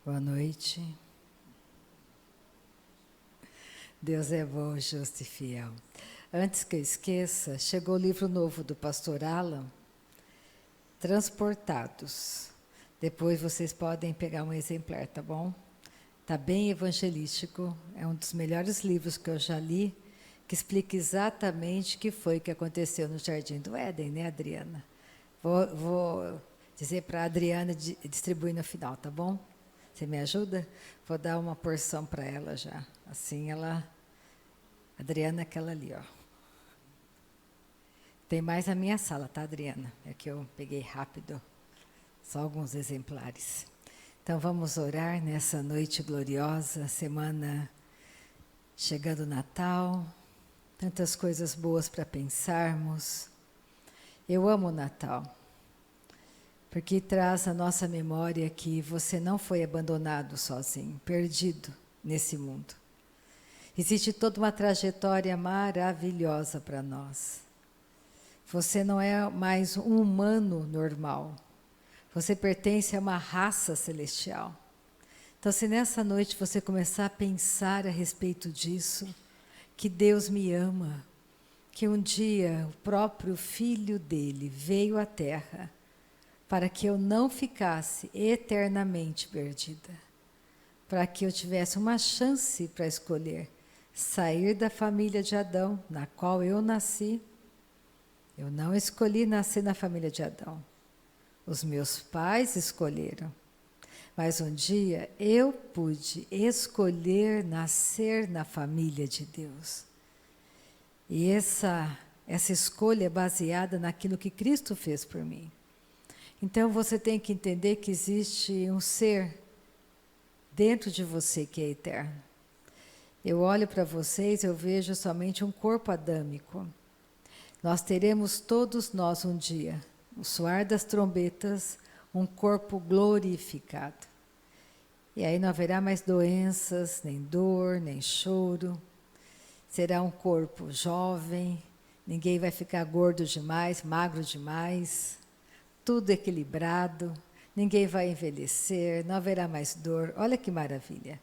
Boa noite. Deus é bom, justo e fiel. Antes que eu esqueça, chegou o livro novo do pastor Alan, Transportados. Depois vocês podem pegar um exemplar, tá bom? Está bem evangelístico, é um dos melhores livros que eu já li, que explica exatamente o que foi que aconteceu no Jardim do Éden, né, Adriana? Vou dizer para a Adriana distribuir no final, tá bom? Você me ajuda? Vou dar uma porção para ela já. Assim ela... Adriana, aquela ali, ó. Tem mais na minha sala, tá, Adriana? É que eu peguei rápido, só alguns exemplares. Então vamos orar nessa noite gloriosa, semana chegando o Natal, tantas coisas boas para pensarmos. Eu amo o Natal, porque traz à nossa memória que você não foi abandonado sozinho, perdido nesse mundo. Existe toda uma trajetória maravilhosa para nós. Você não é mais um humano normal. Você pertence a uma raça celestial. Então, se nessa noite você começar a pensar a respeito disso, que Deus me ama, que um dia o próprio Filho dele veio à Terra para que eu não ficasse eternamente perdida, para que eu tivesse uma chance para escolher sair da família de Adão, na qual eu nasci. Eu não escolhi nascer na família de Adão. Os meus pais escolheram. Mas um dia eu pude escolher nascer na família de Deus. E essa escolha é baseada naquilo que Cristo fez por mim. Então você tem que entender que existe um ser dentro de você que é eterno. Eu olho para vocês, eu vejo somente um corpo adâmico. Nós teremos todos nós um dia, o soar das trombetas, um corpo glorificado. E aí não haverá mais doenças, nem dor, nem choro. Será um corpo jovem, ninguém vai ficar gordo demais, magro demais, tudo equilibrado, ninguém vai envelhecer, não haverá mais dor. Olha que maravilha.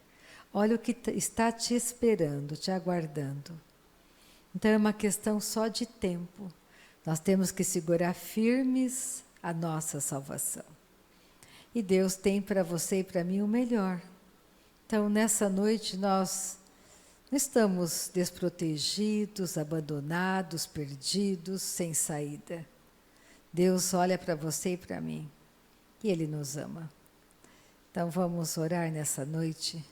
Olha o que está te esperando, te aguardando. Então é uma questão só de tempo. Nós temos que segurar firmes a nossa salvação. E Deus tem para você e para mim o melhor. Então nessa noite nós não estamos desprotegidos, abandonados, perdidos, sem saída. Deus olha para você e para mim e Ele nos ama. Então vamos orar nessa noite.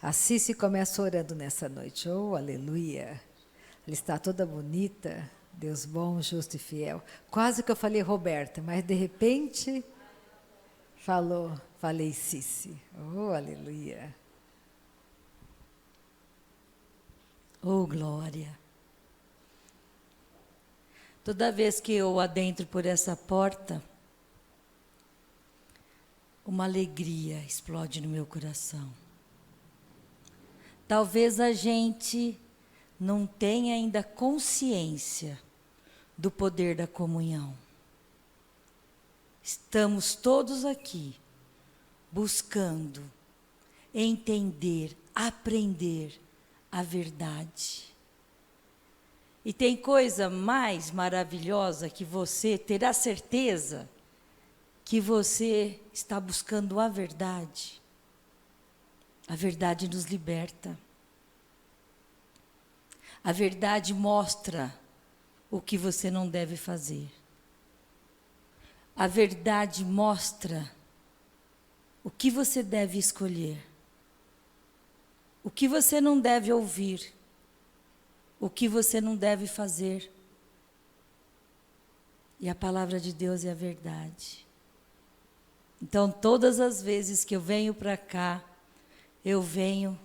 A Cici começa orando nessa noite. Oh, aleluia! Ela está toda bonita, Deus bom, justo e fiel. Quase que eu falei Roberta, mas de repente falei Cici. Oh, aleluia! Oh, glória! Toda vez que eu adentro por essa porta, uma alegria explode no meu coração. Talvez a gente não tenha ainda consciência do poder da comunhão. Estamos todos aqui buscando entender, aprender a verdade. E tem coisa mais maravilhosa que você terá certeza que você está buscando a verdade. A verdade nos liberta. A verdade mostra o que você não deve fazer. A verdade mostra o que você deve escolher. O que você não deve ouvir. O que você não deve fazer. E a palavra de Deus é a verdade. Então, todas as vezes que eu venho para cá, eu venho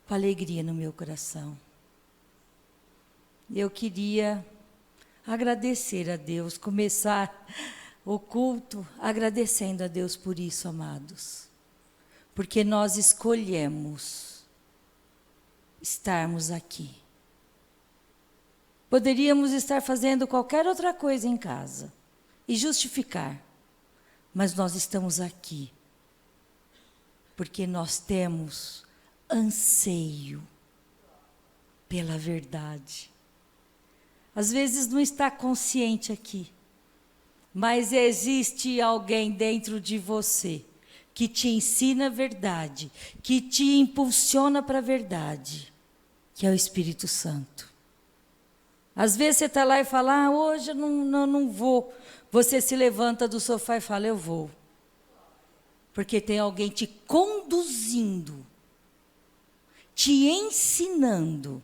com alegria no meu coração. Eu queria agradecer a Deus, começar o culto agradecendo a Deus por isso, amados. Porque nós escolhemos estarmos aqui. Poderíamos estar fazendo qualquer outra coisa em casa e justificar, mas nós estamos aqui Porque nós temos anseio pela verdade. Às vezes não está consciente aqui, mas existe alguém dentro de você que te ensina a verdade, que te impulsiona para a verdade, que é o Espírito Santo. Às vezes você está lá e fala, hoje eu não vou. Você se levanta do sofá e fala, eu vou. Porque tem alguém te conduzindo, te ensinando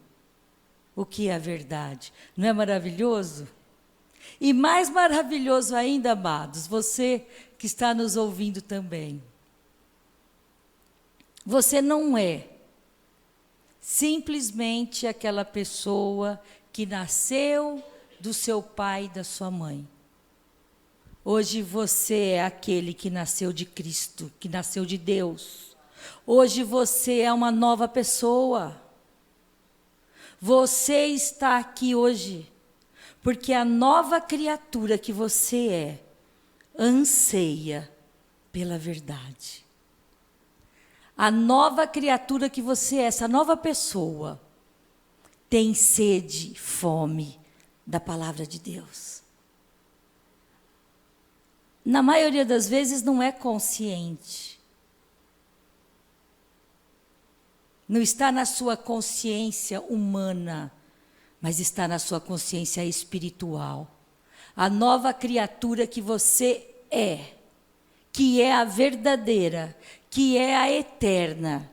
o que é a verdade. Não é maravilhoso? E mais maravilhoso ainda, amados, você que está nos ouvindo também. Você não é simplesmente aquela pessoa que nasceu do seu pai e da sua mãe. Hoje você é aquele que nasceu de Cristo, que nasceu de Deus. Hoje você é uma nova pessoa. Você está aqui hoje porque a nova criatura que você é anseia pela verdade. A nova criatura que você é, essa nova pessoa, tem sede, fome da palavra de Deus. Na maioria das vezes não é consciente. Não está na sua consciência humana, mas está na sua consciência espiritual. A nova criatura que você é, que é a verdadeira, que é a eterna,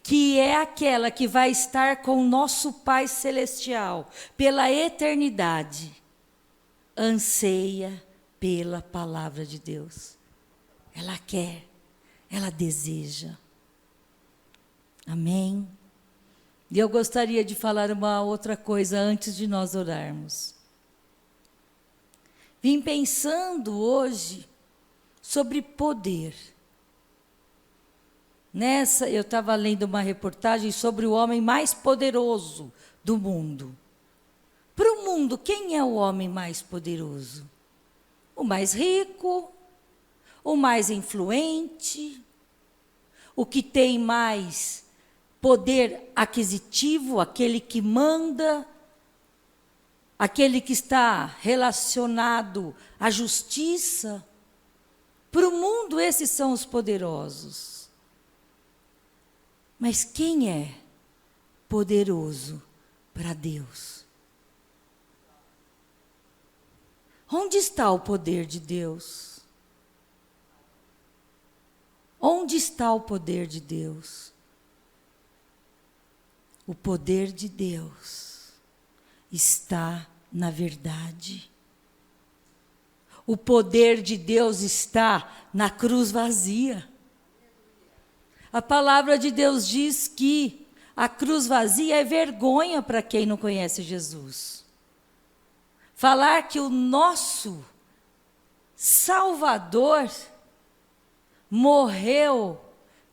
que é aquela que vai estar com o nosso Pai Celestial pela eternidade, anseia pela palavra de Deus. Ela quer, ela deseja. Amém? E eu gostaria de falar uma outra coisa antes de nós orarmos. Vim pensando hoje sobre poder. Eu estava lendo uma reportagem sobre o homem mais poderoso do mundo. Para o mundo, quem é o homem mais poderoso? O mais rico, o mais influente, o que tem mais poder aquisitivo, aquele que manda, aquele que está relacionado à justiça. Para o mundo, esses são os poderosos. Mas quem é poderoso para Deus? Onde está o poder de Deus? Onde está o poder de Deus? O poder de Deus está na verdade. O poder de Deus está na cruz vazia. A palavra de Deus diz que a cruz vazia é vergonha para quem não conhece Jesus. Falar que o nosso Salvador morreu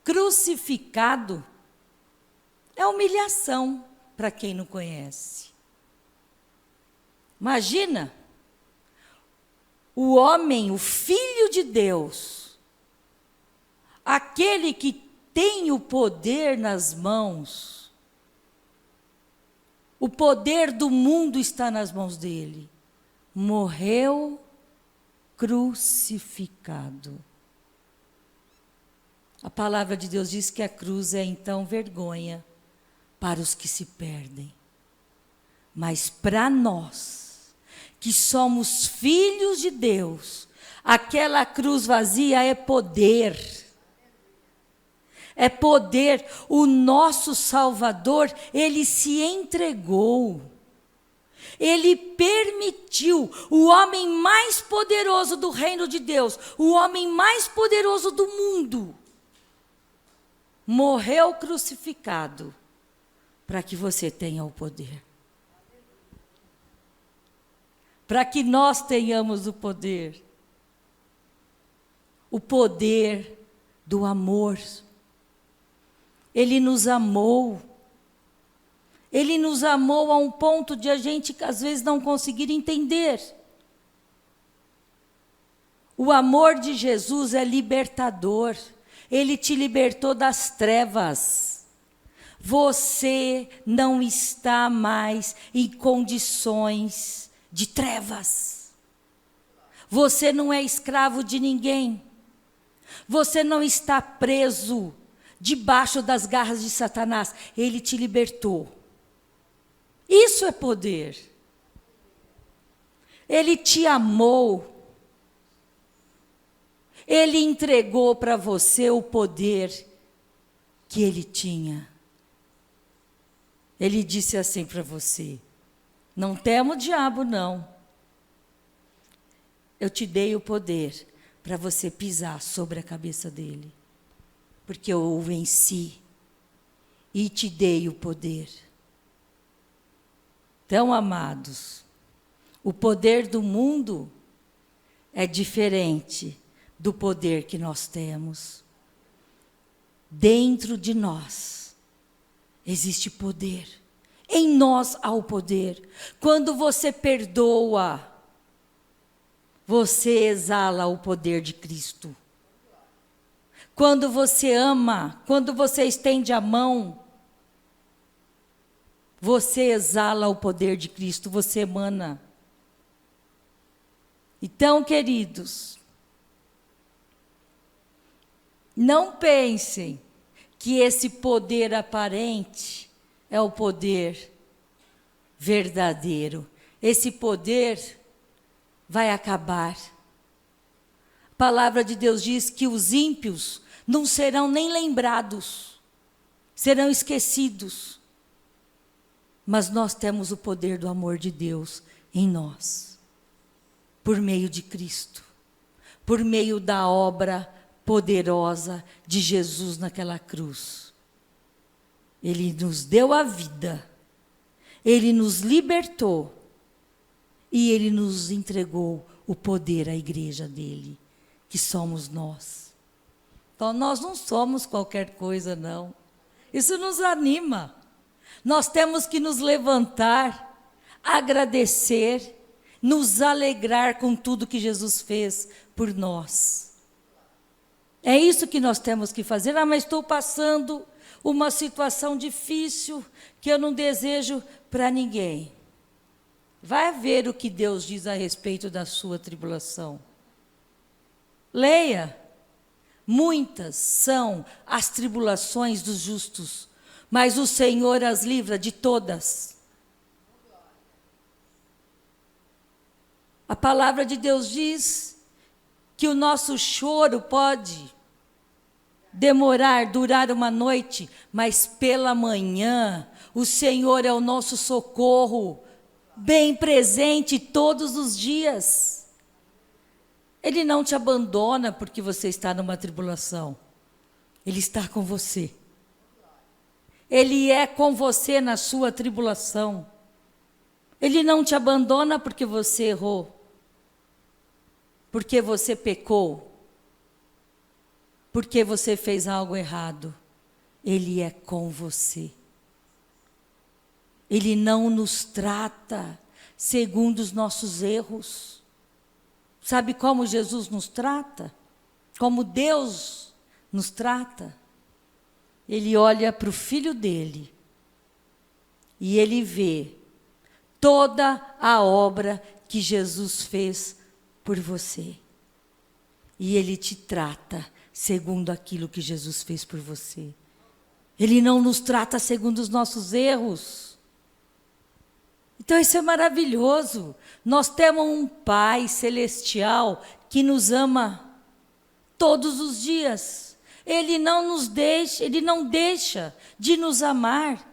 crucificado é humilhação para quem não conhece. Imagina, o homem, o Filho de Deus, aquele que tem o poder nas mãos, o poder do mundo está nas mãos dele, morreu crucificado. A palavra de Deus diz que a cruz é então vergonha para os que se perdem. Mas para nós, que somos filhos de Deus, aquela cruz vazia é poder. É poder. O nosso Salvador, ele se entregou. Ele permitiu o homem mais poderoso do reino de Deus, o homem mais poderoso do mundo, morreu crucificado para que você tenha o poder. Para que nós tenhamos o poder. O poder do amor. Ele nos amou. Ele nos amou a um ponto de a gente, às vezes, não conseguir entender. O amor de Jesus é libertador. Ele te libertou das trevas. Você não está mais em condições de trevas. Você não é escravo de ninguém. Você não está preso debaixo das garras de Satanás. Ele te libertou. Isso é poder. Ele te amou. Ele entregou para você o poder que ele tinha. Ele disse assim para você: não temo o diabo, não. Eu te dei o poder para você pisar sobre a cabeça dele. Porque eu o venci e te dei o poder. Então, amados, o poder do mundo é diferente do poder que nós temos. Dentro de nós existe poder. Em nós há o poder. Quando você perdoa, você exala o poder de Cristo. Quando você ama, quando você estende a mão, você exala o poder de Cristo, você emana. Então, queridos, não pensem que esse poder aparente é o poder verdadeiro. Esse poder vai acabar. A palavra de Deus diz que os ímpios não serão nem lembrados, serão esquecidos. Mas nós temos o poder do amor de Deus em nós, por meio de Cristo, por meio da obra poderosa de Jesus naquela cruz. Ele nos deu a vida, Ele nos libertou e Ele nos entregou o poder à igreja dEle, que somos nós. Então, nós não somos qualquer coisa, não. Isso nos anima. Nós temos que nos levantar, agradecer, nos alegrar com tudo que Jesus fez por nós. É isso que nós temos que fazer. Ah, mas estou passando uma situação difícil que eu não desejo para ninguém. Vai ver o que Deus diz a respeito da sua tribulação. Leia. Muitas são as tribulações dos justos, mas o Senhor as livra de todas. A palavra de Deus diz que o nosso choro pode durar uma noite, mas pela manhã o Senhor é o nosso socorro, bem presente todos os dias. Ele não te abandona porque você está numa tribulação. Ele está com você. Ele é com você na sua tribulação. Ele não te abandona porque você errou, porque você pecou, porque você fez algo errado. Ele é com você. Ele não nos trata segundo os nossos erros. Sabe como Jesus nos trata? Como Deus nos trata? Ele olha para o Filho dele e ele vê toda a obra que Jesus fez por você. E ele te trata segundo aquilo que Jesus fez por você. Ele não nos trata segundo os nossos erros. Então isso é maravilhoso. Nós temos um Pai celestial que nos ama todos os dias. Ele não deixa de nos amar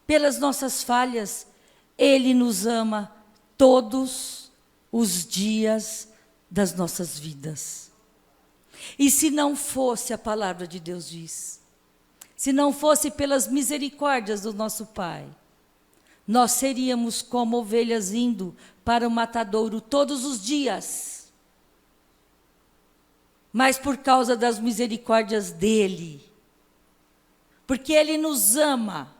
pelas nossas falhas. Ele nos ama todos os dias das nossas vidas. E se não fosse, a palavra de Deus diz, se não fosse pelas misericórdias do nosso Pai, nós seríamos como ovelhas indo para o matadouro todos os dias. Mas por causa das misericórdias dEle, porque Ele nos ama,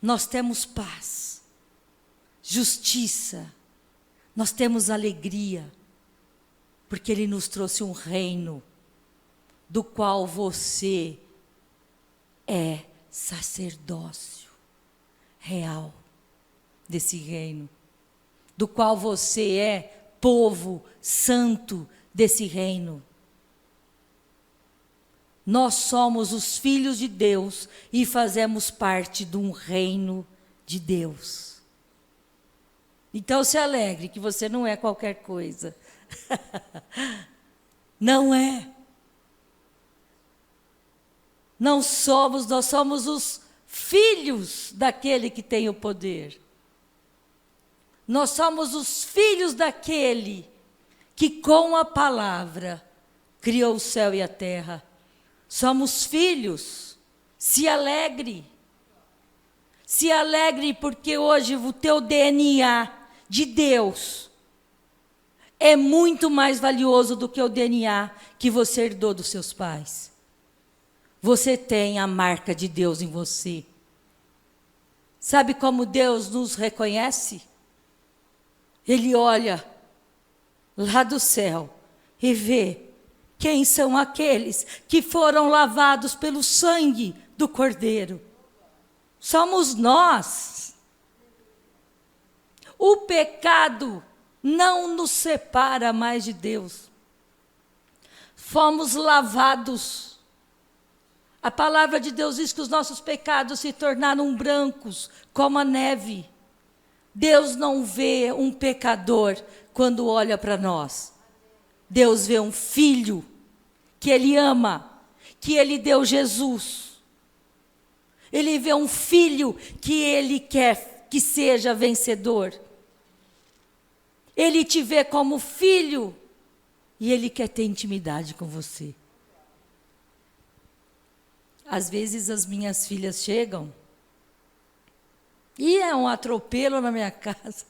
nós temos paz, justiça, nós temos alegria, porque Ele nos trouxe um reino do qual você é sacerdócio real desse reino, do qual você é povo santo desse reino. Nós somos os filhos de Deus e fazemos parte de um reino de Deus. Então se alegre que você não é qualquer coisa. Não é. Não somos, nós somos os filhos daquele que tem o poder. Nós somos os filhos daquele que com a palavra criou o céu e a terra. Somos filhos. Se alegre. Se alegre porque hoje o teu DNA de Deus é muito mais valioso do que o DNA que você herdou dos seus pais. Você tem a marca de Deus em você. Sabe como Deus nos reconhece? Ele olha lá do céu e vê quem são aqueles que foram lavados pelo sangue do Cordeiro. Somos nós. O pecado não nos separa mais de Deus. Fomos lavados. A palavra de Deus diz que os nossos pecados se tornaram brancos como a neve. Deus não vê um pecador quando olha para nós. Deus vê um filho que Ele ama, que Ele deu Jesus. Ele vê um filho que Ele quer que seja vencedor. Ele te vê como filho e Ele quer ter intimidade com você. Às vezes as minhas filhas chegam e é um atropelo na minha casa.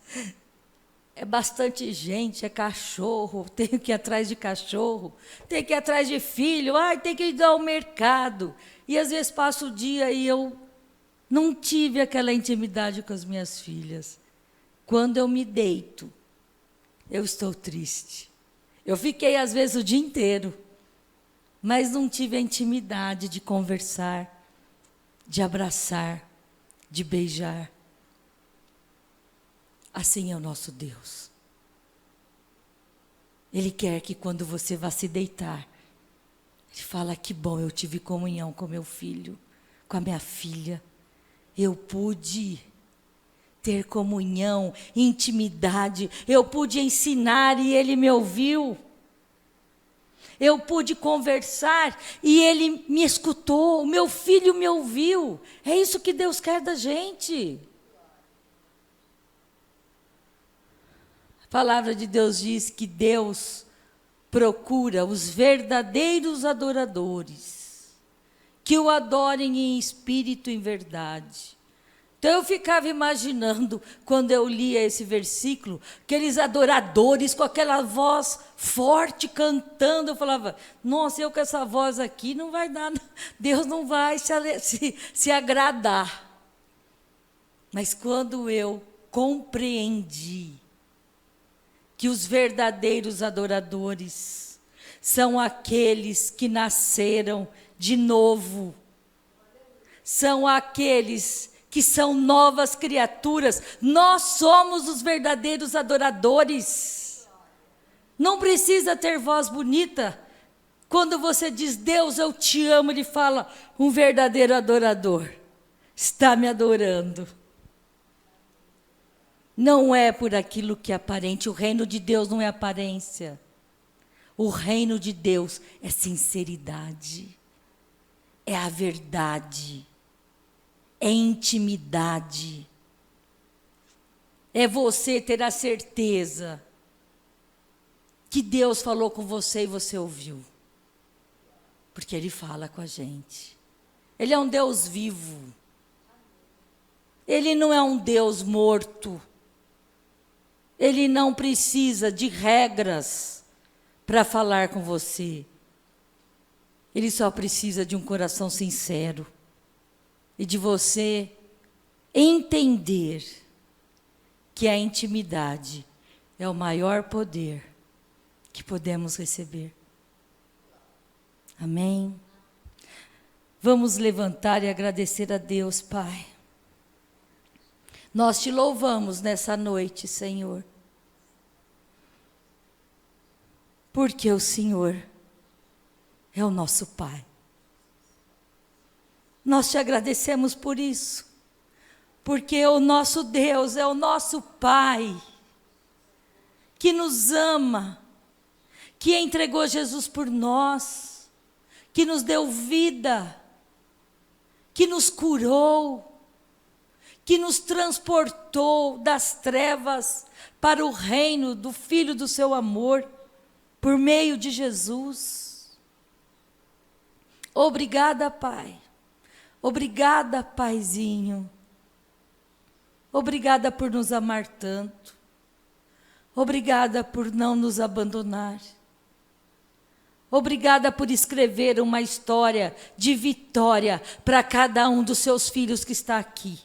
É bastante gente, é cachorro, tenho que ir atrás de cachorro, tenho que ir atrás de filho, tem que ir ao mercado. E às vezes passo o dia e eu não tive aquela intimidade com as minhas filhas. Quando eu me deito, eu estou triste. Eu fiquei às vezes o dia inteiro, mas não tive a intimidade de conversar, de abraçar, de beijar. Assim é o nosso Deus. Ele quer que quando você vá se deitar, Ele fala, que bom, eu tive comunhão com meu filho, com a minha filha. Eu pude ter comunhão, intimidade. Eu pude ensinar e ele me ouviu. Eu pude conversar e ele me escutou. O meu filho me ouviu. É isso que Deus quer da gente. A palavra de Deus diz que Deus procura os verdadeiros adoradores, que o adorem em espírito e em verdade. Então eu ficava imaginando, quando eu lia esse versículo, aqueles adoradores com aquela voz forte cantando. Eu falava, nossa, eu com essa voz aqui não vai dar, Deus não vai se agradar. Mas quando eu compreendi que os verdadeiros adoradores são aqueles que nasceram de novo, são aqueles que são novas criaturas. Nós somos os verdadeiros adoradores. Não precisa ter voz bonita. Quando você diz, Deus, eu te amo, Ele fala, um verdadeiro adorador está me adorando. Não é por aquilo que é aparente. O reino de Deus não é aparência. O reino de Deus é sinceridade, é a verdade, é intimidade. É você ter a certeza que Deus falou com você e você ouviu. Porque Ele fala com a gente. Ele é um Deus vivo. Ele não é um Deus morto. Ele não precisa de regras para falar com você. Ele só precisa de um coração sincero e de você entender que a intimidade é o maior poder que podemos receber. Amém. Vamos levantar e agradecer a Deus, Pai. Nós te louvamos nessa noite, Senhor. Porque o Senhor é o nosso Pai. Nós te agradecemos por isso. Porque o nosso Deus é o nosso Pai, que nos ama, que entregou Jesus por nós, que nos deu vida, que nos curou, que nos transportou das trevas para o reino do Filho do seu amor, por meio de Jesus. Obrigada, Pai. Obrigada, Paizinho. Obrigada por nos amar tanto. Obrigada por não nos abandonar. Obrigada por escrever uma história de vitória para cada um dos seus filhos que está aqui.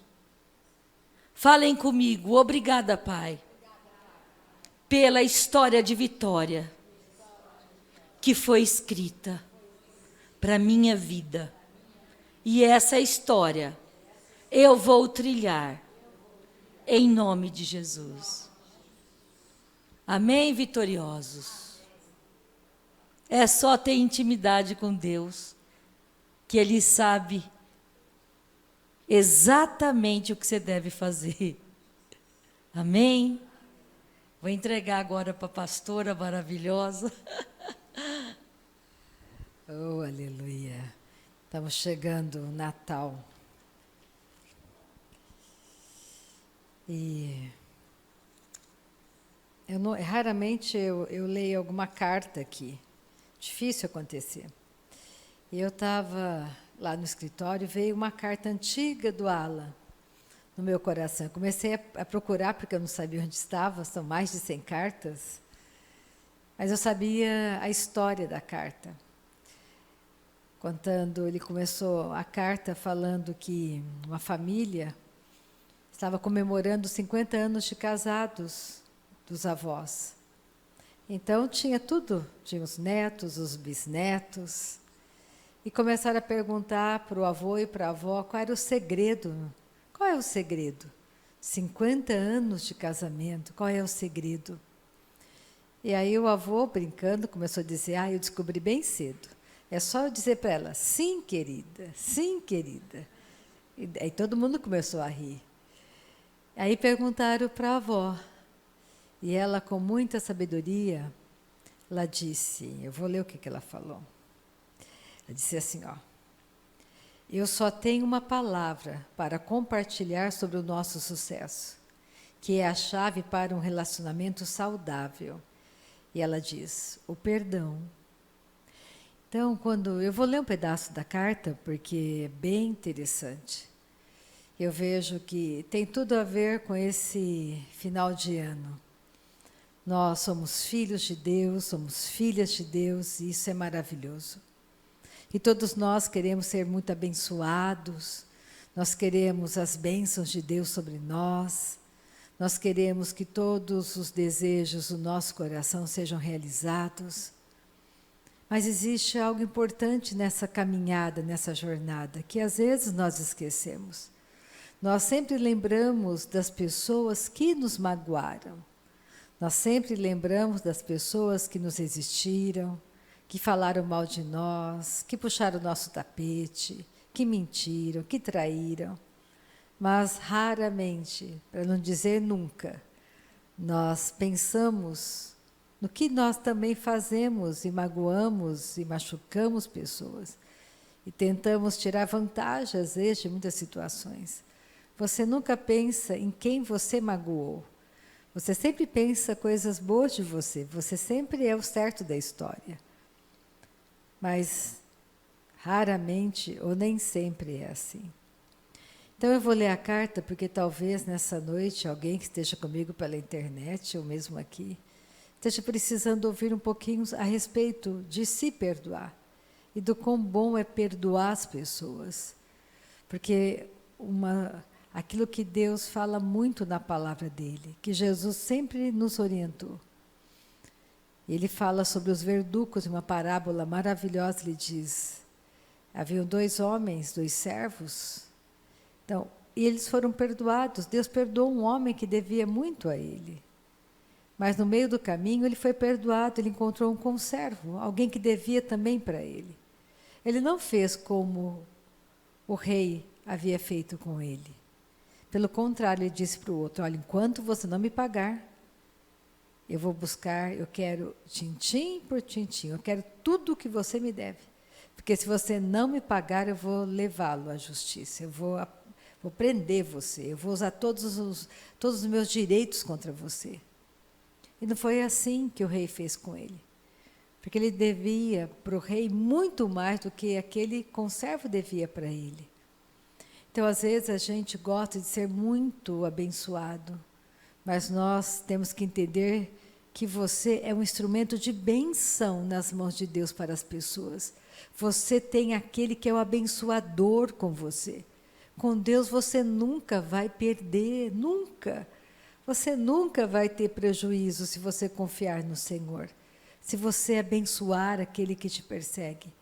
Falem comigo. Obrigada, Pai, pela história de vitória que foi escrita para a minha vida. E essa história eu vou trilhar em nome de Jesus. Amém, vitoriosos? É só ter intimidade com Deus, que Ele sabe exatamente o que você deve fazer. Amém? Vou entregar agora para a pastora maravilhosa. Oh, aleluia. Estamos chegando o Natal. E raramente eu leio alguma carta aqui. Difícil acontecer. E eu estava lá no escritório, veio uma carta antiga do Alan no meu coração. Eu comecei a procurar, porque eu não sabia onde estava, são mais de 100 cartas. Mas eu sabia a história da carta. Ele começou a carta falando que uma família estava comemorando 50 anos de casados dos avós. Então tinha tudo, tinha os netos, os bisnetos, e começaram a perguntar para o avô e para a avó qual era o segredo. Qual é o segredo? 50 anos de casamento, qual é o segredo? E aí o avô, brincando, começou a dizer, eu descobri bem cedo. É só eu dizer para ela, sim, querida, sim, querida. E aí todo mundo começou a rir. Aí perguntaram para a avó. E ela, com muita sabedoria, ela disse, eu vou ler o que ela falou. Ela disse assim, eu só tenho uma palavra para compartilhar sobre o nosso sucesso, que é a chave para um relacionamento saudável. E ela diz, o perdão. Então, quando eu vou ler um pedaço da carta, porque é bem interessante, eu vejo que tem tudo a ver com esse final de ano. Nós somos filhos de Deus, somos filhas de Deus, e isso é maravilhoso. E todos nós queremos ser muito abençoados, nós queremos as bênçãos de Deus sobre nós, nós queremos que todos os desejos do nosso coração sejam realizados. Mas existe algo importante nessa caminhada, nessa jornada, que às vezes nós esquecemos. Nós sempre lembramos das pessoas que nos magoaram. Nós sempre lembramos das pessoas que nos resistiram, que falaram mal de nós, que puxaram o nosso tapete, que mentiram, que traíram. Mas raramente, para não dizer nunca, nós pensamos no que nós também fazemos e magoamos e machucamos pessoas. E tentamos tirar vantagem, às vezes, de muitas situações. Você nunca pensa em quem você magoou. Você sempre pensa coisas boas de você. Você sempre é o certo da história. Mas raramente ou nem sempre é assim. Então eu vou ler a carta porque talvez nessa noite alguém que esteja comigo pela internet ou mesmo aqui esteja precisando ouvir um pouquinho a respeito de se perdoar e do quão bom é perdoar as pessoas. Porque aquilo que Deus fala muito na palavra dele, que Jesus sempre nos orientou. E ele fala sobre os verducos, uma parábola maravilhosa, ele diz, haviam 2 homens, 2 servos, então, e eles foram perdoados, Deus perdoou um homem que devia muito a ele. Mas no meio do caminho ele foi perdoado, ele encontrou um conservo, alguém que devia também para ele. Ele não fez como o rei havia feito com ele. Pelo contrário, ele disse para o outro, olha, enquanto você não me pagar, eu vou buscar, eu quero tintim por tintim, eu quero tudo o que você me deve. Porque se você não me pagar, eu vou levá-lo à justiça, eu vou prender você, eu vou usar todos os meus direitos contra você. E não foi assim que o rei fez com ele. Porque ele devia para o rei muito mais do que aquele conservo devia para ele. Então, às vezes, a gente gosta de ser muito abençoado, mas nós temos que entender que você é um instrumento de bênção nas mãos de Deus para as pessoas. Você tem aquele que é o abençoador com você. Com Deus você nunca vai perder, nunca. Você nunca vai ter prejuízo se você confiar no Senhor. Se você abençoar aquele que te persegue.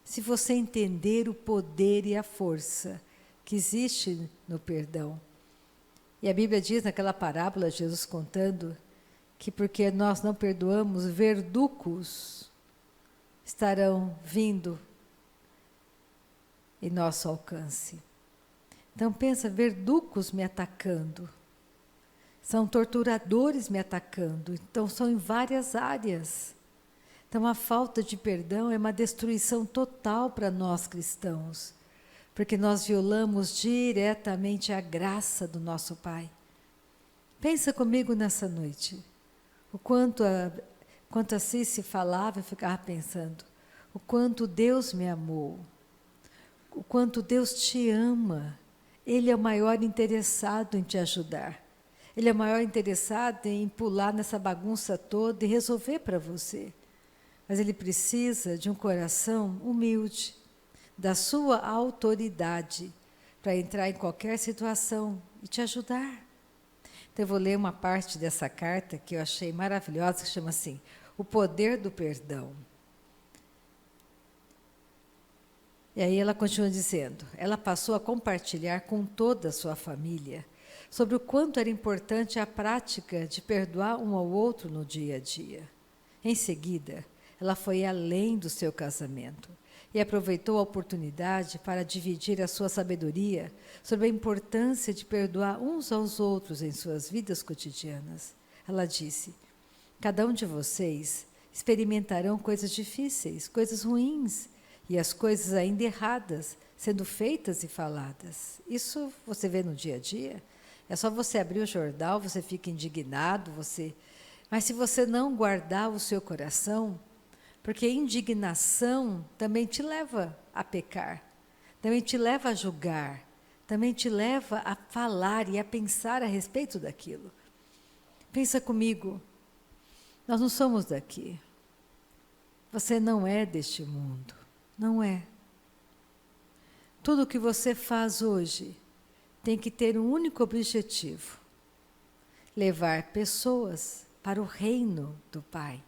Se você entender o poder e a força que existe no perdão. E a Bíblia diz naquela parábola, Jesus contando, que porque nós não perdoamos, verducos estarão vindo em nosso alcance. Então pensa, verducos me atacando, são torturadores me atacando, então são em várias áreas. Então a falta de perdão é uma destruição total para nós cristãos, porque nós violamos diretamente a graça do nosso Pai. Pensa comigo nessa noite, o quanto a Cici falava, eu ficava pensando, o quanto Deus me amou, o quanto Deus te ama. Ele é o maior interessado em te ajudar. Ele é o maior interessado em pular nessa bagunça toda e resolver para você. Mas ele precisa de um coração humilde, da sua autoridade, para entrar em qualquer situação e te ajudar. Então eu vou ler uma parte dessa carta que eu achei maravilhosa, que chama assim, o poder do perdão. E aí ela continua dizendo, ela passou a compartilhar com toda a sua família sobre o quanto era importante a prática de perdoar um ao outro no dia a dia. Em seguida, ela foi além do seu casamento e aproveitou a oportunidade para dividir a sua sabedoria sobre a importância de perdoar uns aos outros em suas vidas cotidianas. Ela disse, cada um de vocês experimentarão coisas difíceis, coisas ruins, e as coisas ainda erradas, sendo feitas e faladas. Isso você vê no dia a dia. É só você abrir o jornal, você fica indignado, mas se você não guardar o seu coração, porque indignação também te leva a pecar, também te leva a julgar, também te leva a falar e a pensar a respeito daquilo. Pensa comigo, nós não somos daqui. Você não é deste mundo. Não é. Tudo o que você faz hoje tem que ter um único objetivo: levar pessoas para o reino do Pai.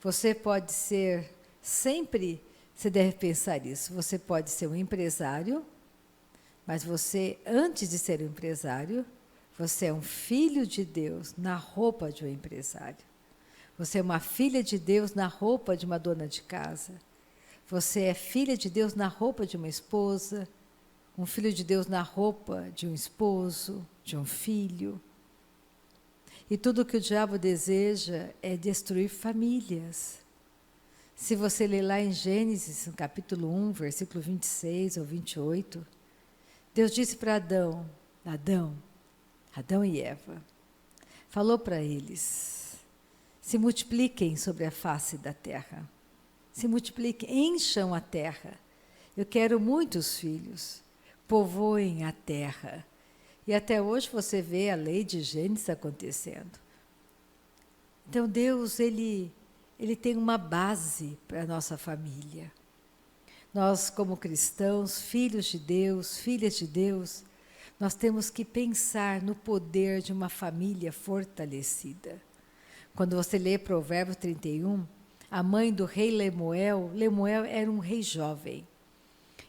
Você pode ser, sempre você deve pensar isso, você pode ser um empresário, mas você, antes de ser um empresário, você é um filho de Deus na roupa de um empresário. Você é uma filha de Deus na roupa de uma dona de casa. Você é filha de Deus na roupa de uma esposa, um filho de Deus na roupa de um esposo, de um filho. E tudo o que o diabo deseja é destruir famílias. Se você ler lá em Gênesis, no capítulo 1, versículo 26 ou 28, Deus disse para Adão e Eva, falou para eles, se multipliquem sobre a face da terra. Se multipliquem, encham a terra. Eu quero muitos filhos, povoem a terra. E até hoje você vê a lei de Gênesis acontecendo. Então Deus, Ele tem uma base para a nossa família. Nós, como cristãos, filhos de Deus, filhas de Deus, nós temos que pensar no poder de uma família fortalecida. Quando você lê Provérbios 31, a mãe do rei Lemuel era um rei jovem.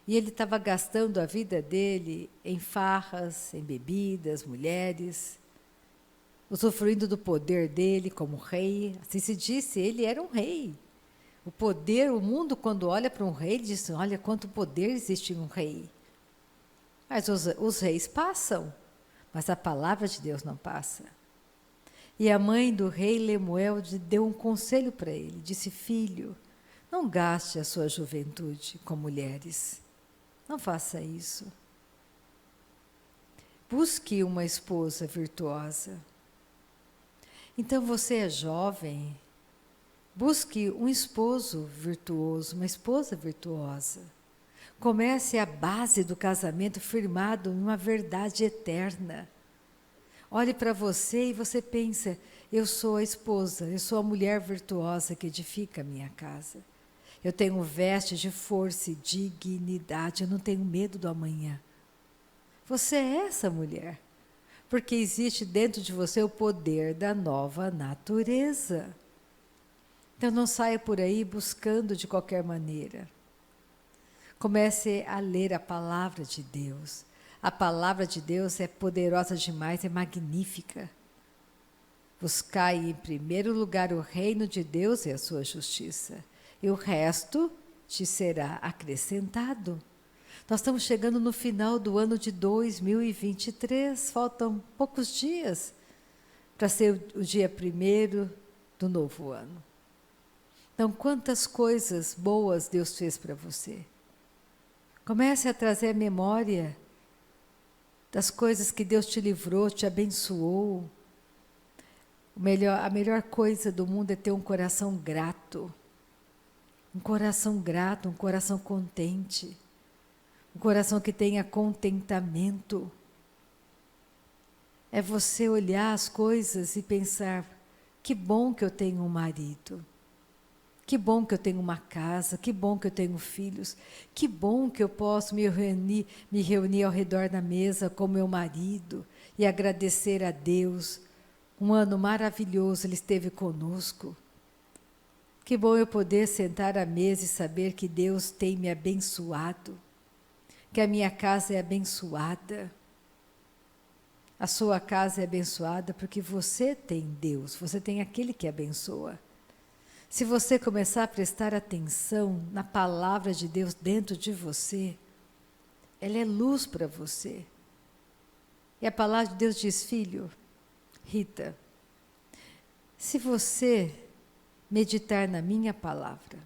E ele estava gastando a vida dele em farras, em bebidas, mulheres, usufruindo do poder dele como rei. Assim se disse, ele era um rei. O poder, o mundo, quando olha para um rei, diz: olha quanto poder existe em um rei. Mas os reis passam, mas a palavra de Deus não passa. E a mãe do rei Lemuel deu um conselho para ele, disse: filho, não gaste a sua juventude com mulheres. Não faça isso. Busque uma esposa virtuosa. Então você é jovem, busque um esposo virtuoso, uma esposa virtuosa. Comece a base do casamento firmado em uma verdade eterna. Olhe para você e você pensa: eu sou a esposa, eu sou a mulher virtuosa que edifica a minha casa. Eu tenho vestes de força e dignidade, eu não tenho medo do amanhã. Você é essa mulher, porque existe dentro de você o poder da nova natureza. Então não saia por aí buscando de qualquer maneira. Comece a ler a palavra de Deus. A palavra de Deus é poderosa demais, é magnífica. Buscai em primeiro lugar o reino de Deus e a sua justiça, e o resto te será acrescentado. Nós estamos chegando no final do ano de 2023, faltam poucos dias para ser o dia 1º do novo ano. Então, quantas coisas boas Deus fez para você? Comece a trazer a memória das coisas que Deus te livrou, te abençoou. A melhor coisa do mundo é ter um coração grato. Um coração grato, um coração contente. Um coração que tenha contentamento. É você olhar as coisas e pensar: que bom que eu tenho um marido. Que bom que eu tenho uma casa, que bom que eu tenho filhos, que bom que eu posso me reunir ao redor da mesa com meu marido e agradecer a Deus. Um ano maravilhoso Ele esteve conosco. Que bom eu poder sentar à mesa e saber que Deus tem me abençoado, que a minha casa é abençoada. A sua casa é abençoada porque você tem Deus, você tem aquele que abençoa. Se você começar a prestar atenção na palavra de Deus dentro de você, ela é luz para você. E a palavra de Deus diz: filho, Rita, se você meditar na minha palavra,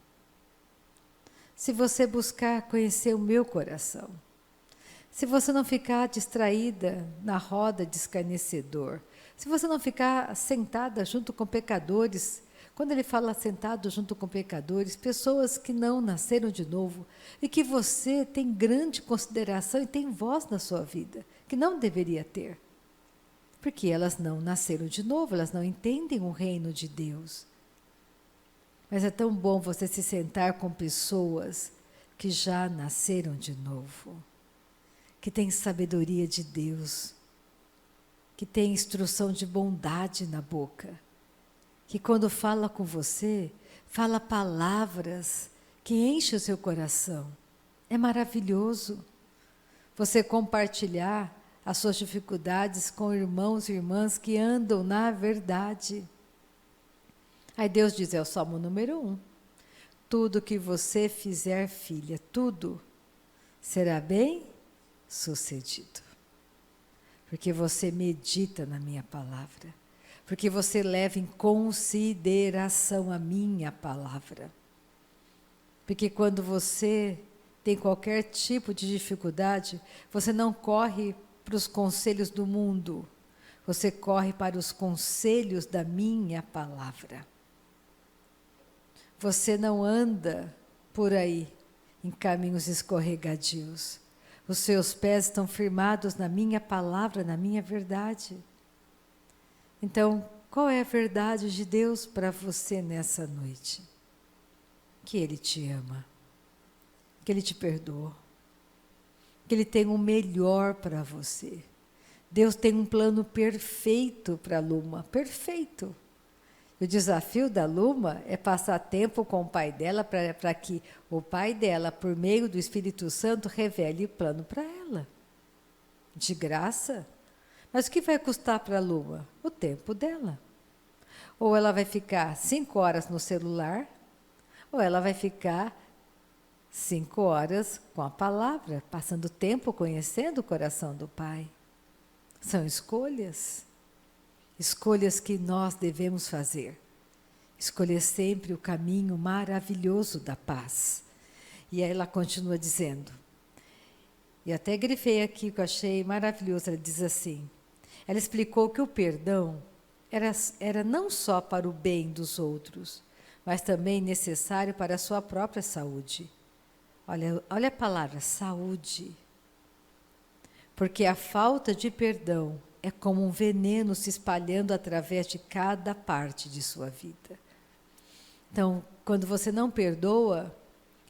se você buscar conhecer o meu coração, se você não ficar distraída na roda de escarnecedor, se você não ficar sentada junto com pecadores. Quando ele fala sentado junto com pecadores, pessoas que não nasceram de novo e que você tem grande consideração e tem voz na sua vida, que não deveria ter. Porque elas não nasceram de novo, elas não entendem o reino de Deus. Mas é tão bom você se sentar com pessoas que já nasceram de novo, que têm sabedoria de Deus, que têm instrução de bondade na boca, que quando fala com você, fala palavras que enchem o seu coração. É maravilhoso você compartilhar as suas dificuldades com irmãos e irmãs que andam na verdade. Aí Deus diz, é o Salmo número 1. Tudo que você fizer, filha, tudo será bem sucedido. Porque você medita na minha palavra. Porque você leva em consideração a minha palavra. Porque quando você tem qualquer tipo de dificuldade, você não corre para os conselhos do mundo, você corre para os conselhos da minha palavra. Você não anda por aí em caminhos escorregadios. Os seus pés estão firmados na minha palavra, na minha verdade. Então, qual é a verdade de Deus para você nessa noite? Que Ele te ama, que Ele te perdoou, que Ele tem o melhor para você. Deus tem um plano perfeito para a Luma, perfeito. O desafio da Luma é passar tempo com o pai dela para que o pai dela, por meio do Espírito Santo, revele o plano para ela. De graça. Mas o que vai custar para a Luma? O tempo dela. Ou ela vai ficar 5 horas no celular, ou ela vai ficar 5 horas com a palavra, passando tempo conhecendo o coração do Pai. São escolhas. Escolhas que nós devemos fazer. Escolher sempre o caminho maravilhoso da paz. E aí ela continua dizendo, e até grifei aqui que eu achei maravilhoso, ela diz assim, ela explicou que o perdão era não só para o bem dos outros, mas também necessário para a sua própria saúde. Olha a palavra, saúde. Porque a falta de perdão é como um veneno se espalhando através de cada parte de sua vida. Então, quando você não perdoa,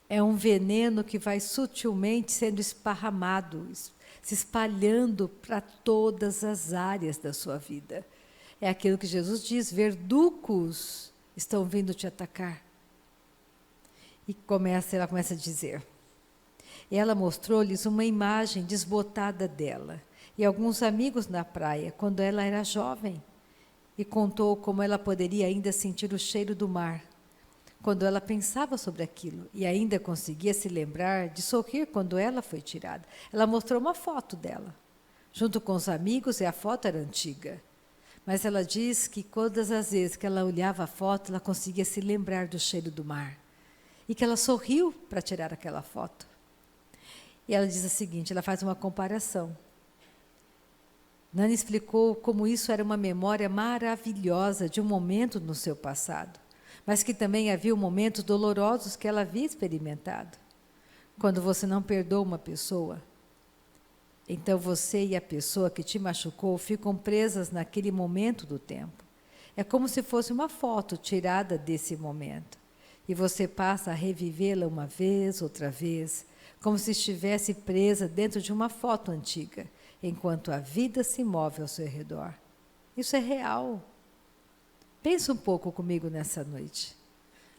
é um veneno que vai sutilmente sendo esparramado, se espalhando para todas as áreas da sua vida. É aquilo que Jesus diz, verducos estão vindo te atacar. E ela começa a dizer, e ela mostrou-lhes uma imagem desbotada dela e alguns amigos na praia, quando ela era jovem, e contou como ela poderia ainda sentir o cheiro do mar, quando ela pensava sobre aquilo, e ainda conseguia se lembrar de sorrir quando ela foi tirada. Ela mostrou uma foto dela, junto com os amigos, e a foto era antiga. Mas ela diz que todas as vezes que ela olhava a foto, ela conseguia se lembrar do cheiro do mar. E que ela sorriu para tirar aquela foto. E ela diz o seguinte, ela faz uma comparação. Nani explicou como isso era uma memória maravilhosa de um momento no seu passado, mas que também havia momentos dolorosos que ela havia experimentado. Quando você não perdoa uma pessoa, então você e a pessoa que te machucou ficam presas naquele momento do tempo. É como se fosse uma foto tirada desse momento. E você passa a revivê-la uma vez, outra vez, como se estivesse presa dentro de uma foto antiga, enquanto a vida se move ao seu redor. Isso é real. Pensa um pouco comigo nessa noite.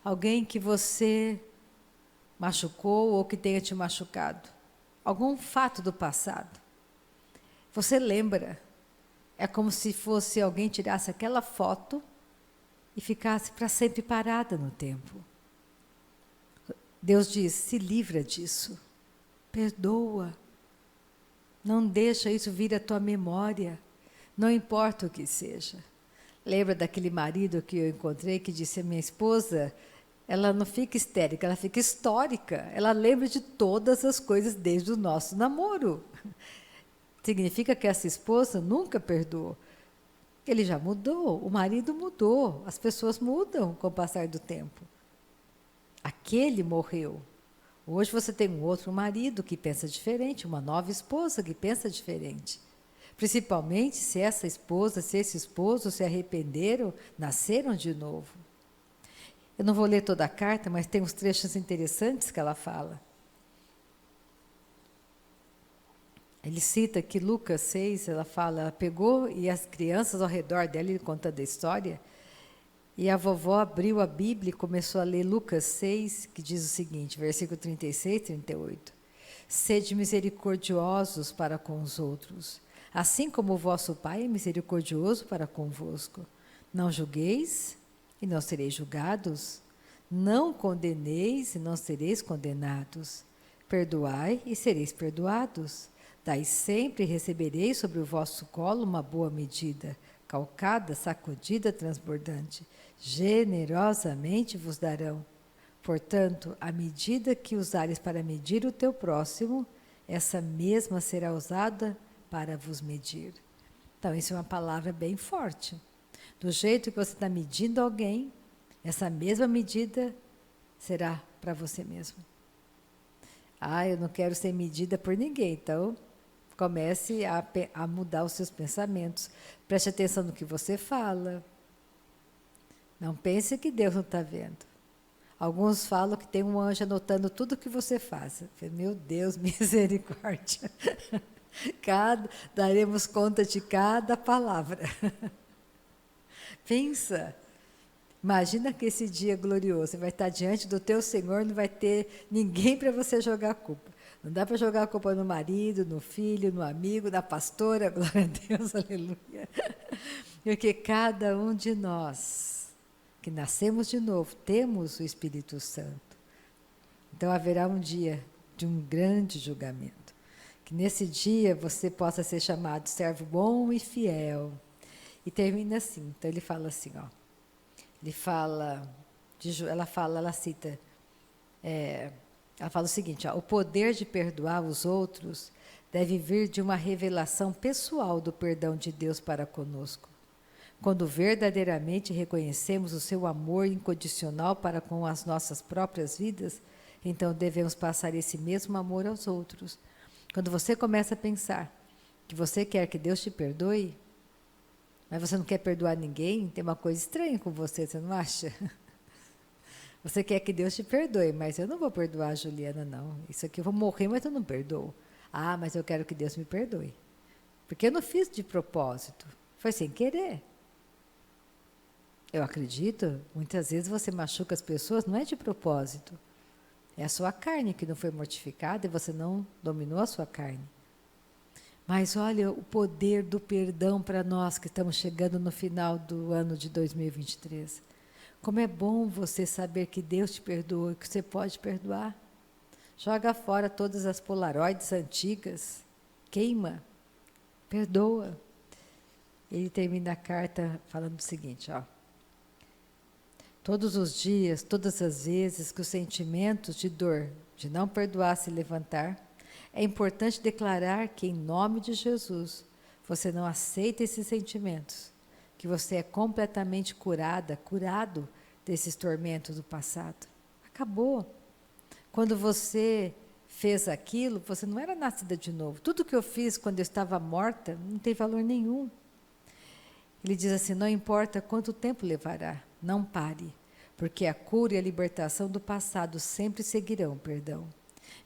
Alguém que você machucou ou que tenha te machucado. Algum fato do passado. Você lembra. É como se fosse alguém tirasse aquela foto e ficasse para sempre parada no tempo. Deus diz, se livra disso. Perdoa. Não deixa isso vir à tua memória. Não importa o que seja. Lembra daquele marido que eu encontrei que disse, a minha esposa, ela não fica histérica, ela fica histórica. Ela lembra de todas as coisas desde o nosso namoro. Significa que essa esposa nunca perdoou. Ele já mudou, o marido mudou, as pessoas mudam com o passar do tempo. Aquele morreu. Hoje você tem um outro marido que pensa diferente, uma nova esposa que pensa diferente. Principalmente se essa esposa, se esse esposo se arrependeram, nasceram de novo. Eu não vou ler toda a carta, mas tem uns trechos interessantes que ela fala. Ele cita que Lucas 6, ela fala, ela pegou e as crianças ao redor dela, ele contando a história, e a vovó abriu a Bíblia e começou a ler Lucas 6, que diz o seguinte, versículo 36 e 38. Sede misericordiosos para com os outros, assim como o vosso Pai é misericordioso para convosco. Não julgueis e não sereis julgados. Não condeneis e não sereis condenados. Perdoai e sereis perdoados. Dai sempre e recebereis sobre o vosso colo uma boa medida, calcada, sacudida, transbordante. Generosamente vos darão. Portanto, a medida que usares para medir o teu próximo, essa mesma será usada para vos medir. Então, isso é uma palavra bem forte. Do jeito que você está medindo alguém, essa mesma medida será para você mesmo. Eu não quero ser medida por ninguém, então comece a mudar os seus pensamentos. Preste atenção no que você fala. Não pense que Deus não está vendo. Alguns falam que tem um anjo anotando tudo que você faz. Meu Deus, misericórdia. Daremos conta de cada palavra. Pensa. Imagina que esse dia glorioso, você vai estar diante do teu Senhor, não vai ter ninguém para você jogar a culpa. Não dá para jogar a culpa no marido, no filho, no amigo, na pastora, glória a Deus, aleluia. Porque cada um de nós, que nascemos de novo, temos o Espírito Santo. Então haverá um dia de um grande julgamento. Que nesse dia você possa ser chamado servo bom e fiel. E termina assim, então ele fala assim, ó. Ele fala, ela cita, ela fala o seguinte, ó, o poder de perdoar os outros deve vir de uma revelação pessoal do perdão de Deus para conosco. Quando verdadeiramente reconhecemos o seu amor incondicional para com as nossas próprias vidas, então devemos passar esse mesmo amor aos outros. Quando você começa a pensar que você quer que Deus te perdoe, mas você não quer perdoar ninguém, tem uma coisa estranha com você, você não acha? Você quer que Deus te perdoe, mas eu não vou perdoar a Juliana, não. Isso aqui eu vou morrer, mas eu não perdoo. Ah, mas eu quero que Deus me perdoe. Porque eu não fiz de propósito, foi sem querer. Eu acredito, muitas vezes você machuca as pessoas, não é de propósito. É a sua carne que não foi mortificada e você não dominou a sua carne. Mas olha o poder do perdão para nós que estamos chegando no final do ano de 2023. Como é bom você saber que Deus te perdoa, que você pode perdoar. Joga fora todas as polaroides antigas, queima, perdoa. Ele termina a carta falando o seguinte, ó. Todos os dias, todas as vezes que os sentimentos de dor, de não perdoar se levantar, é importante declarar que, em nome de Jesus, você não aceita esses sentimentos, que você é completamente curado desses tormentos do passado. Acabou. Quando você fez aquilo, você não era nascida de novo. Tudo que eu fiz quando eu estava morta não tem valor nenhum. Ele diz assim, não importa quanto tempo levará, não pare, porque a cura e a libertação do passado sempre seguirão, perdão.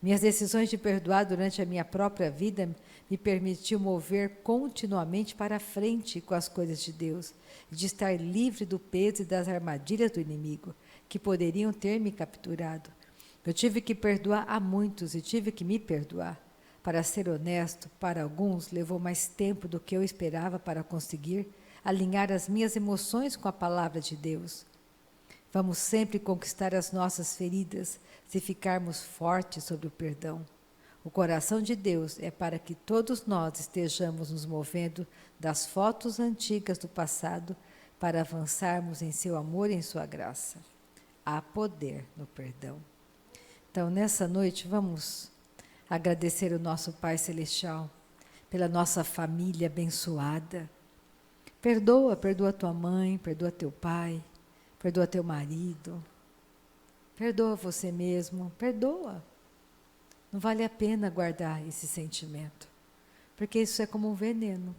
Minhas decisões de perdoar durante a minha própria vida me permitiu mover continuamente para frente com as coisas de Deus, de estar livre do peso e das armadilhas do inimigo, que poderiam ter me capturado. Eu tive que perdoar a muitos e tive que me perdoar. Para ser honesto, para alguns levou mais tempo do que eu esperava para conseguir alinhar as minhas emoções com a palavra de Deus. Vamos sempre conquistar as nossas feridas se ficarmos fortes sobre o perdão. O coração de Deus é para que todos nós estejamos nos movendo das fotos antigas do passado para avançarmos em seu amor e em sua graça. Há poder no perdão. Então, nessa noite, vamos agradecer o nosso Pai Celestial pela nossa família abençoada. Perdoa tua mãe, perdoa teu pai, perdoa teu marido, perdoa você mesmo, perdoa. Não vale a pena guardar esse sentimento, porque isso é como um veneno.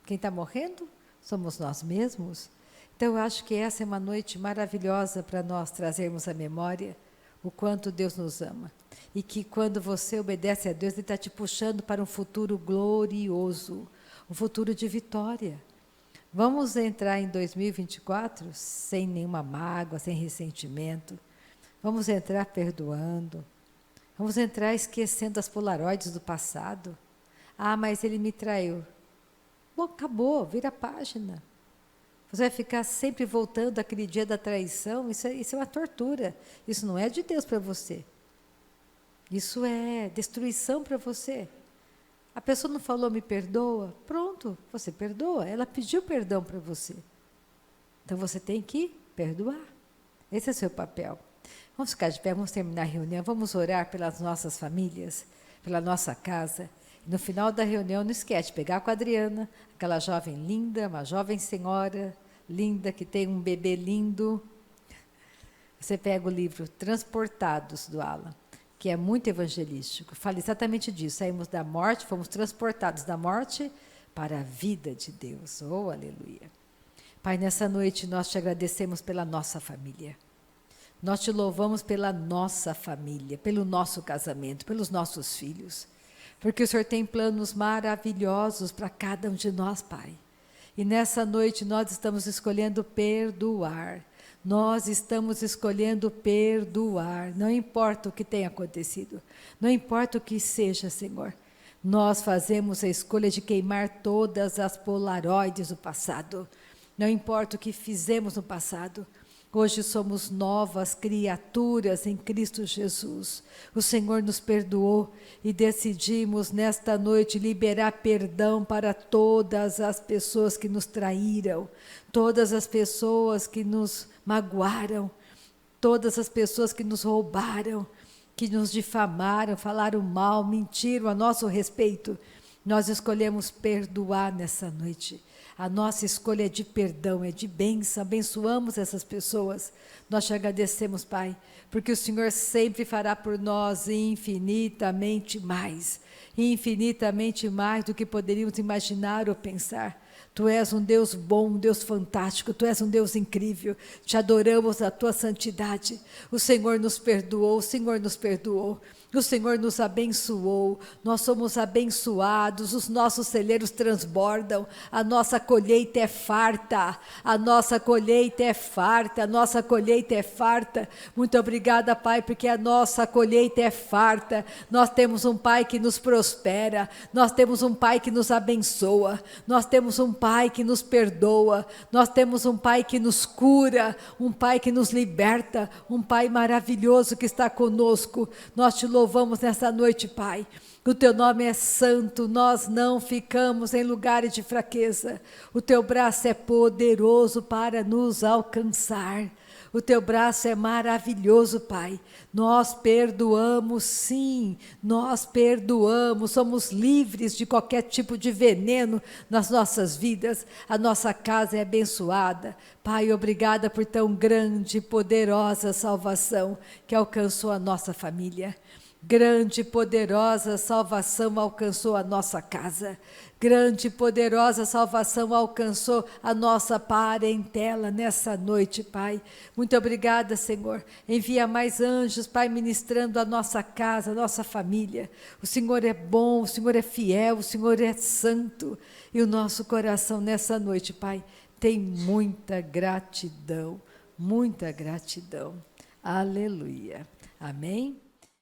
Quem está morrendo somos nós mesmos. Então eu acho que essa é uma noite maravilhosa para nós trazermos à memória o quanto Deus nos ama. E que quando você obedece a Deus, Ele está te puxando para um futuro glorioso, um futuro de vitória. Vamos entrar em 2024 sem nenhuma mágoa, sem ressentimento. Vamos entrar perdoando. Vamos entrar esquecendo as polaroides do passado. Ah, mas ele me traiu. Bom, acabou, vira a página. Você vai ficar sempre voltando àquele dia da traição, isso é uma tortura. Isso não é de Deus para você. Isso é destruição para você. A pessoa não falou, me perdoa? Pronto, você perdoa. Ela pediu perdão para você. Então você tem que perdoar. Esse é o seu papel. Vamos ficar de pé, vamos terminar a reunião, vamos orar pelas nossas famílias, pela nossa casa. No final da reunião, não esquece de pegar com a Adriana, aquela jovem linda, uma jovem senhora linda, que tem um bebê lindo. Você pega o livro Transportados, do Alan, que é muito evangelístico. Fala exatamente disso. Saímos da morte, fomos transportados da morte para a vida de Deus. Oh, aleluia. Pai, nessa noite nós te agradecemos pela nossa família. Nós te louvamos pela nossa família, pelo nosso casamento, pelos nossos filhos. Porque o Senhor tem planos maravilhosos para cada um de nós, Pai. E nessa noite nós estamos escolhendo perdoar. Nós estamos escolhendo perdoar, não importa o que tenha acontecido, não importa o que seja, Senhor. Nós fazemos a escolha de queimar todas as polaroides do passado. Não importa o que fizemos no passado. Hoje somos novas criaturas em Cristo Jesus. O Senhor nos perdoou e decidimos nesta noite liberar perdão para todas as pessoas que nos traíram, todas as pessoas que nos magoaram, todas as pessoas que nos roubaram, que nos difamaram, falaram mal, mentiram a nosso respeito. Nós escolhemos perdoar nessa noite. A nossa escolha é de perdão, é de bênção, abençoamos essas pessoas. Nós te agradecemos, Pai, porque o Senhor sempre fará por nós infinitamente mais do que poderíamos imaginar ou pensar. Tu és um Deus bom, um Deus fantástico, Tu és um Deus incrível, te adoramos a Tua santidade. O Senhor nos perdoou, o Senhor nos perdoou. O Senhor nos abençoou, nós somos abençoados, os nossos celeiros transbordam, a nossa colheita é farta, a nossa colheita é farta, a nossa colheita é farta. Muito obrigada, Pai, porque a nossa colheita é farta. Nós temos um Pai que nos prospera, nós temos um Pai que nos abençoa, nós temos um Pai que nos perdoa, nós temos um Pai que nos cura, um Pai que nos liberta, um Pai maravilhoso que está conosco. Nós te louvamos nessa noite, Pai. O Teu nome é santo, nós não ficamos em lugares de fraqueza. O Teu braço é poderoso para nos alcançar. O Teu braço é maravilhoso, Pai. Nós perdoamos, sim, nós perdoamos. Somos livres de qualquer tipo de veneno nas nossas vidas. A nossa casa é abençoada. Pai, obrigada por tão grande e poderosa salvação que alcançou a nossa família. Grande e poderosa salvação alcançou a nossa casa. Grande e poderosa salvação alcançou a nossa parentela nessa noite, Pai. Muito obrigada, Senhor. Envia mais anjos, Pai, ministrando a nossa casa, a nossa família. O Senhor é bom, o Senhor é fiel, o Senhor é santo. E o nosso coração nessa noite, Pai, tem muita gratidão, muita gratidão. Aleluia. Amém?